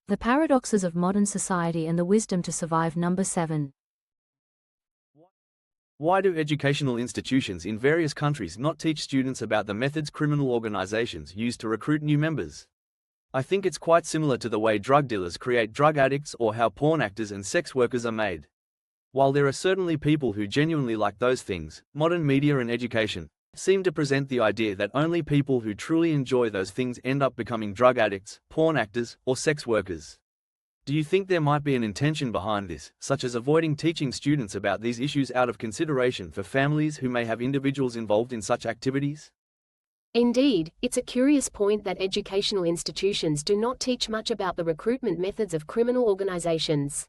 The paradoxes of modern society and the wisdom to survive. Number 7. Why do educational institutions in various countries not teach students about the methods criminal organizations use to recruit new members? I think it's quite similar to the way drug dealers create drug addicts or how porn actors and sex workers are made. While there are certainly people who genuinely like those things, modern media and education seem to present the idea that only people who truly enjoy those things end up becoming drug addicts, porn actors, or sex workers. Do you think there might be an intention behind this, such as avoiding teaching students about these issues out of consideration for families who may have individuals involved in such activities? Indeed, it's a curious point that educational institutions do not teach much about the recruitment methods of criminal organizations.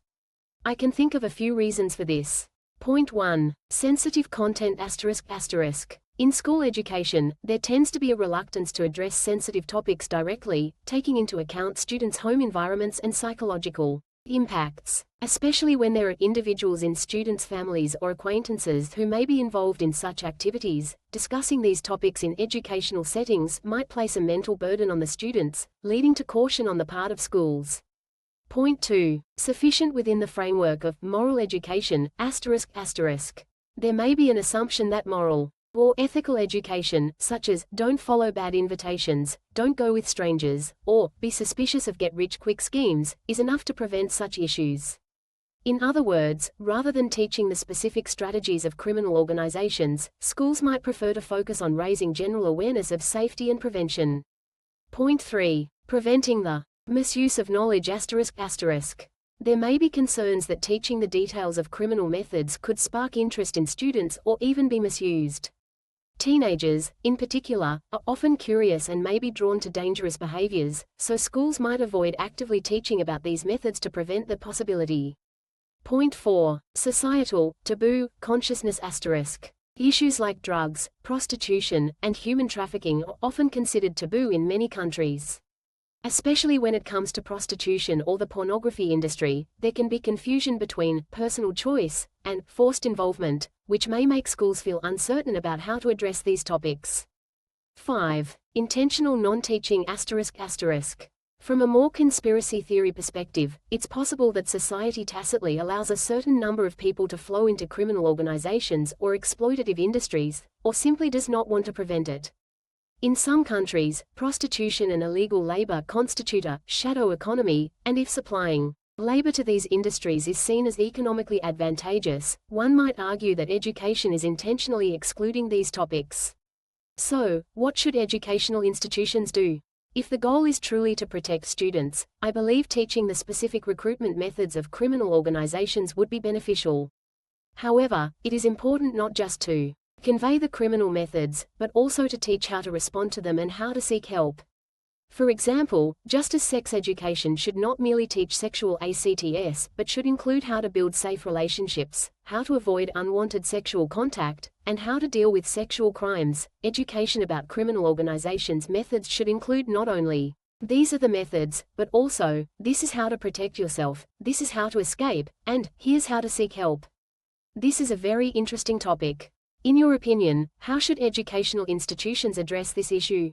I can think of a few reasons for this. Point 1. Sensitive content ***. In school education, there tends to be a reluctance to address sensitive topics directly, taking into account students' home environments and psychological impacts, especially when there are individuals in students' families or acquaintances who may be involved in such activities. Discussing these topics in educational settings might place a mental burden on the students, leading to caution on the part of schools. Point 2. Sufficient within the framework of moral education ***. There may be an assumption that moral or ethical education, such as don't follow bad invitations, don't go with strangers, or be suspicious of get-rich-quick schemes, is enough to prevent such issues. In other words, rather than teaching the specific strategies of criminal organizations, schools might prefer to focus on raising general awareness of safety and prevention. Point 3. Preventing the misuse of knowledge ***. There may be concerns that teaching the details of criminal methods could spark interest in students or even be misused. Teenagers, in particular, are often curious and may be drawn to dangerous behaviors, so schools might avoid actively teaching about these methods to prevent the possibility. Point 4. Societal, taboo, consciousness ***. Issues like drugs, prostitution, and human trafficking are often considered taboo in many countries. Especially when it comes to prostitution or the pornography industry, there can be confusion between personal choice and forced involvement, which may make schools feel uncertain about how to address these topics. 5. Intentional non-teaching ***. From a more conspiracy theory perspective, it's possible that society tacitly allows a certain number of people to flow into criminal organizations or exploitative industries, or simply does not want to prevent it. In some countries, prostitution and illegal labor constitute a shadow economy, and if supplying labor to these industries is seen as economically advantageous, one might argue that education is intentionally excluding these topics. So, what should educational institutions do? If the goal is truly to protect students, I believe teaching the specific recruitment methods of criminal organizations would be beneficial. However, it is important not just to convey the criminal methods, but also to teach how to respond to them and how to seek help. For example, just as sex education should not merely teach sexual acts but should include how to build safe relationships, how to avoid unwanted sexual contact, and how to deal with sexual crimes, education about criminal organizations' methods should include not only these are the methods, but also, this is how to protect yourself, this is how to escape, and here's how to seek help. This is a very interesting topic. In your opinion, how should educational institutions address this issue?